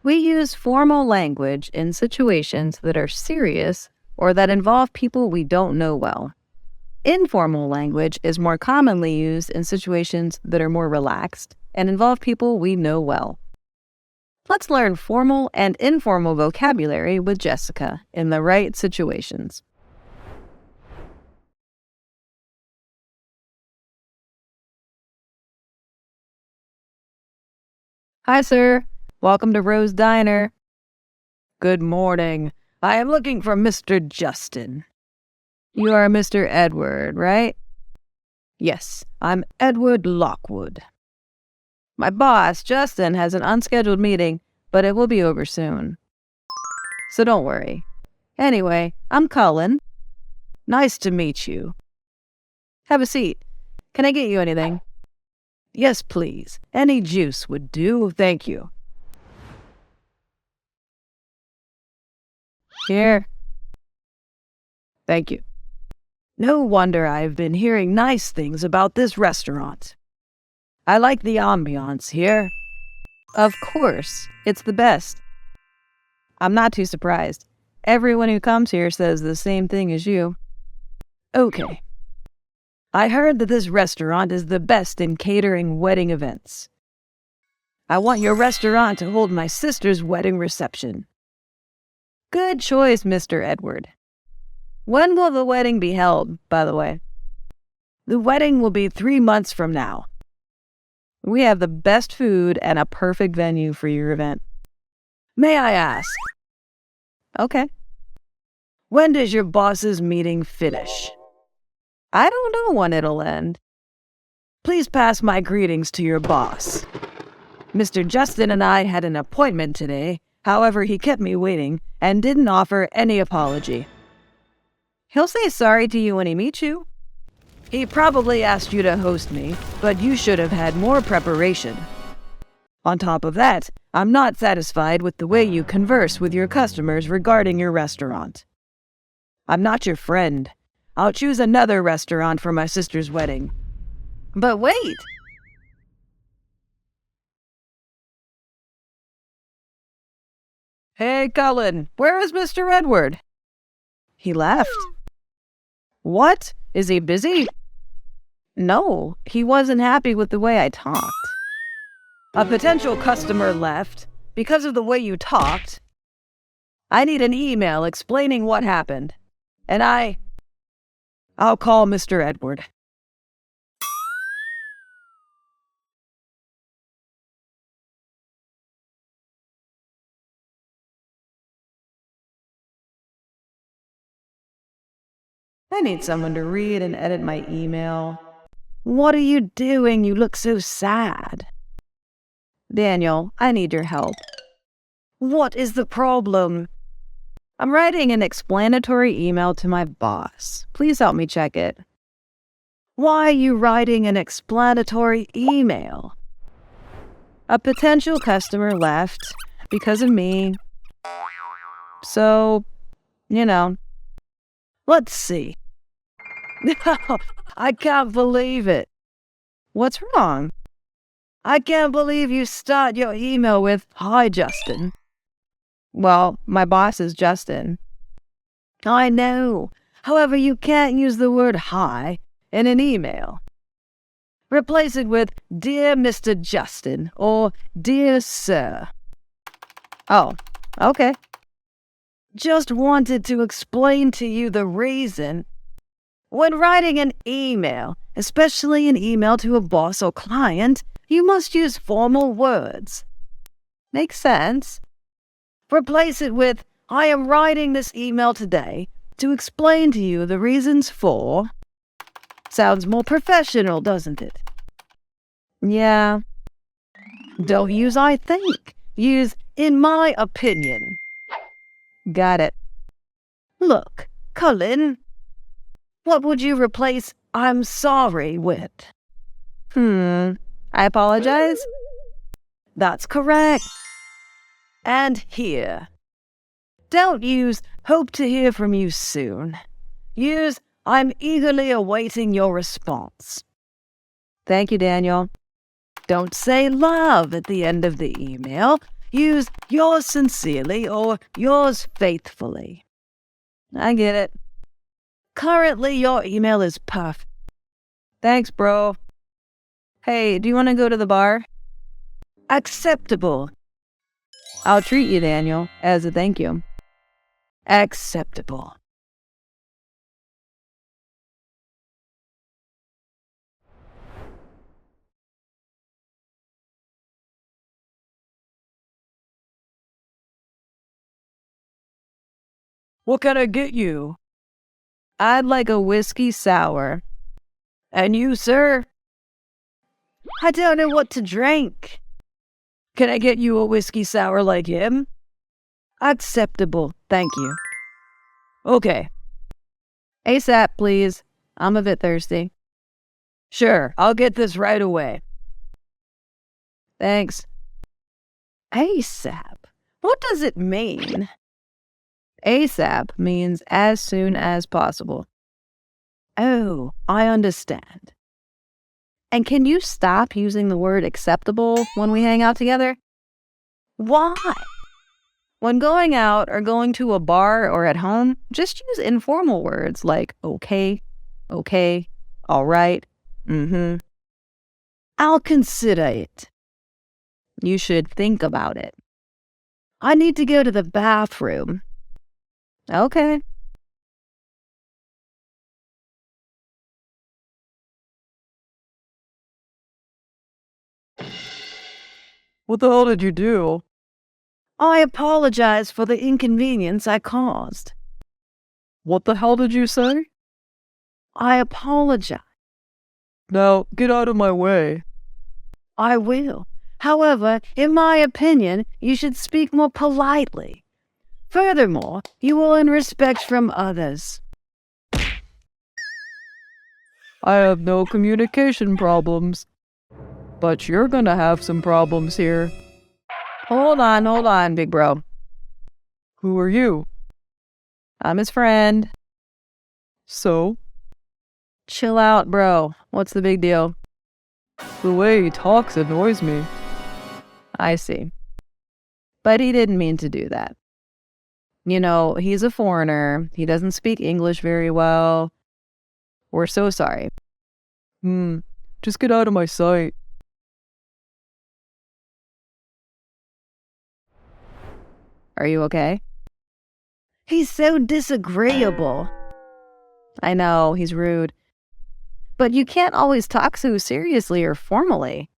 We use formal language in situations that are serious or that involve people we don't know well. Informal language is more commonly used in situations that are more relaxed and involve people we know well. Let's learn formal and informal vocabulary with Jessica in the right situations. Hi, sir. Welcome to Rose Diner. Good morning. I am looking for Mr. Justin. You are Mr. Edward, right? Yes, I'm Edward Lockwood. My boss, Justin, has an unscheduled meeting, but it will be over soon. So don't worry. Anyway, I'm Cullen. Nice to meet you. Have a seat. Can I get you anything? Yes, please. Any juice would do, thank you. Here. Thank you. No wonder I've been hearing nice things about this restaurant. I like the ambiance here. Of course, it's the best. I'm not too surprised. Everyone who comes here says the same thing as you. Okay. I heard that this restaurant is the best in catering wedding events. I want your restaurant to hold my sister's wedding reception. Good choice, Mr. Edward. When will the wedding be held, by the way? The wedding will be 3 months from now. We have the best food and a perfect venue for your event. May I ask? Okay. When does your boss's meeting finish? I don't know when it'll end. Please pass my greetings to your boss. Mr. Justin and I had an appointment today. However, he kept me waiting and didn't offer any apology. He'll say sorry to you when he meets you. He probably asked you to host me, but you should have had more preparation. On top of that, I'm not satisfied with the way you converse with your customers regarding your restaurant. I'm not your friend. I'll choose another restaurant for my sister's wedding. But wait! Hey, Cullen, where is Mr. Edward? He left. What? Is he busy? No, he wasn't happy with the way I talked. A potential customer left because of the way you talked. I need an email explaining what happened. And I'll call Mr. Edward. I need someone to read and edit my email. What are you doing? You look so sad. Daniel, I need your help. What is the problem? I'm writing an explanatory email to my boss. Please help me check it. Why are you writing an explanatory email? A potential customer left because of me. So, let's see. No, I can't believe it. What's wrong? I can't believe you start your email with, "Hi, Justin." Well, my boss is Justin. I know. However, you can't use the word "hi" in an email. Replace it with "Dear Mr. Justin" or "Dear Sir." Oh, okay. Just wanted to explain to you the reason. When writing an email, especially an email to a boss or client, you must use formal words. Makes sense? Replace it with, "I am writing this email today to explain to you the reasons for." Sounds more professional, doesn't it? Yeah. Don't use "I think." Use "in my opinion." Got it. Look, Cullen, what would you replace "I'm sorry" with? I apologize? That's correct. And here. Don't use "hope to hear from you soon." Use "I'm eagerly awaiting your response." Thank you, Daniel. Don't say "love" at the end of the email. use yours sincerely or yours faithfully. I get it. Currently, your email is perfect. Thanks, bro. Hey, do you want to go to the bar? Acceptable. I'll treat you, Daniel, as a thank you. Acceptable. What can I get you? I'd like a whiskey sour. And you, sir? I don't know what to drink. Can I get you a whiskey sour like him? Acceptable, thank you. Okay. ASAP, please. I'm a bit thirsty. Sure, I'll get this right away. Thanks. ASAP? What does it mean? ASAP means as soon as possible. Oh, I understand. And can you stop using the word acceptable when we hang out together? Why? When going out or going to a bar or at home, just use informal words like okay, all right, I'll consider it. You should think about it. I need to go to the bathroom. Okay. What the hell did you do? I apologize for the inconvenience I caused. What the hell did you say? I apologize. Now, get out of my way. I will. However, in my opinion, you should speak more politely. Furthermore, you will earn respect from others. I have no communication problems. But you're gonna have some problems here. Hold on, big bro. Who are you? I'm his friend. So? Chill out, bro. What's the big deal? The way he talks annoys me. I see. But he didn't mean to do that. You know, he's a foreigner. He doesn't speak English very well. We're so sorry. Just get out of my sight. Are you okay? He's so disagreeable. I know, he's rude. But you can't always talk so seriously or formally.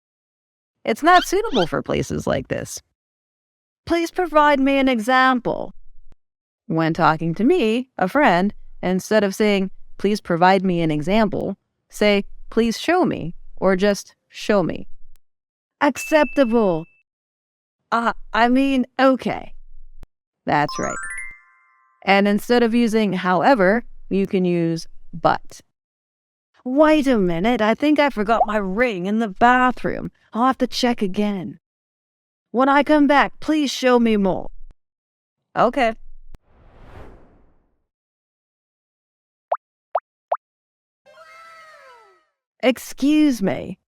It's not suitable for places like this. Please provide me an example. When talking to me, a friend, instead of saying, please provide me an example, say, please show me, or just show me. Acceptable. Okay. That's right. And instead of using however, you can use but. Wait a minute, I think I forgot my ring in the bathroom. I'll have to check again. When I come back, please show me more. Okay. Excuse me.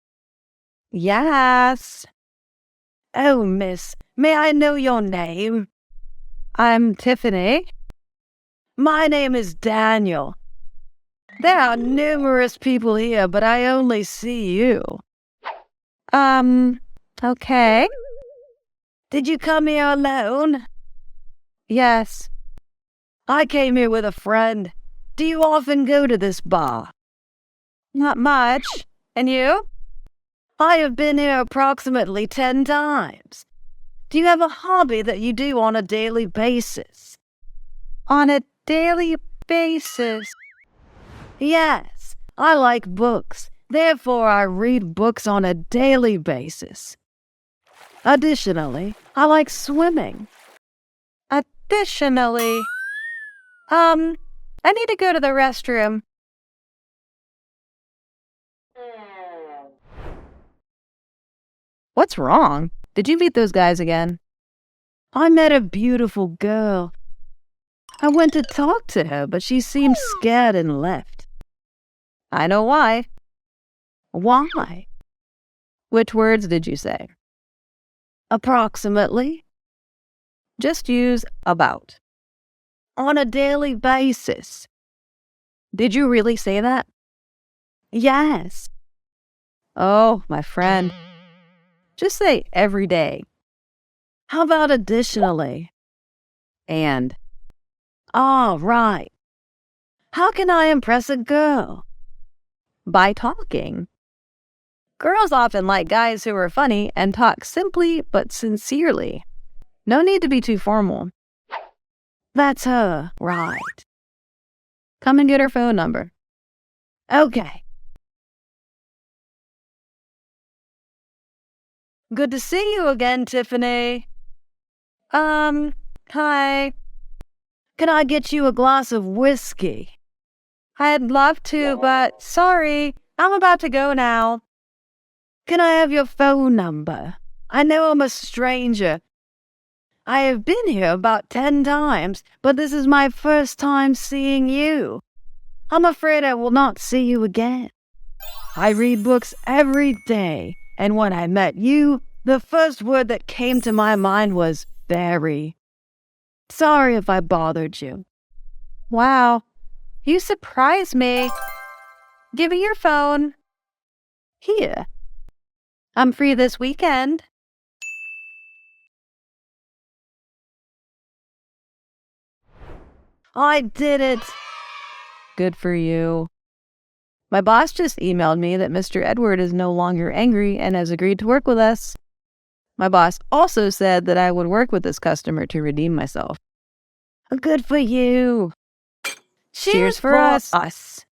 Yes. Oh, miss, may I know your name? I'm Tiffany. My name is Daniel. There are numerous people here, but I only see you. Okay. Did you come here alone? Yes. I came here with a friend. Do you often go to this bar? Not much. And you? I have been here approximately 10 times. Do you have a hobby that you do on a daily basis? On a daily basis? Yes, I like books. Therefore, I read books on a daily basis. Additionally, I like swimming. Additionally, I need to go to the restroom. What's wrong? Did you meet those guys again? I met a beautiful girl. I went to talk to her, but she seemed scared and left. I know why. Why? Which words did you say? Approximately. Just use about. On a daily basis. Did you really say that? Yes. Oh, my friend. Just say every day. How about additionally? And. All right. How can I impress a girl? By talking. Girls often like guys who are funny and talk simply but sincerely. No need to be too formal. That's her, right. Come and get her phone number. Okay. Good to see you again, Tiffany. Hi. Can I get you a glass of whiskey? I'd love to, but sorry, I'm about to go now. Can I have your phone number? I know I'm a stranger. I have been here about 10 times, but this is my first time seeing you. I'm afraid I will not see you again. I read books every day, and when I met you, the first word that came to my mind was very. Sorry if I bothered you. Wow, you surprised me. Give me your phone. Here. I'm free this weekend. I did it. Good for you. My boss just emailed me that Mr. Edward is no longer angry and has agreed to work with us. My boss also said that I would work with this customer to redeem myself. Good for you. Cheers for us.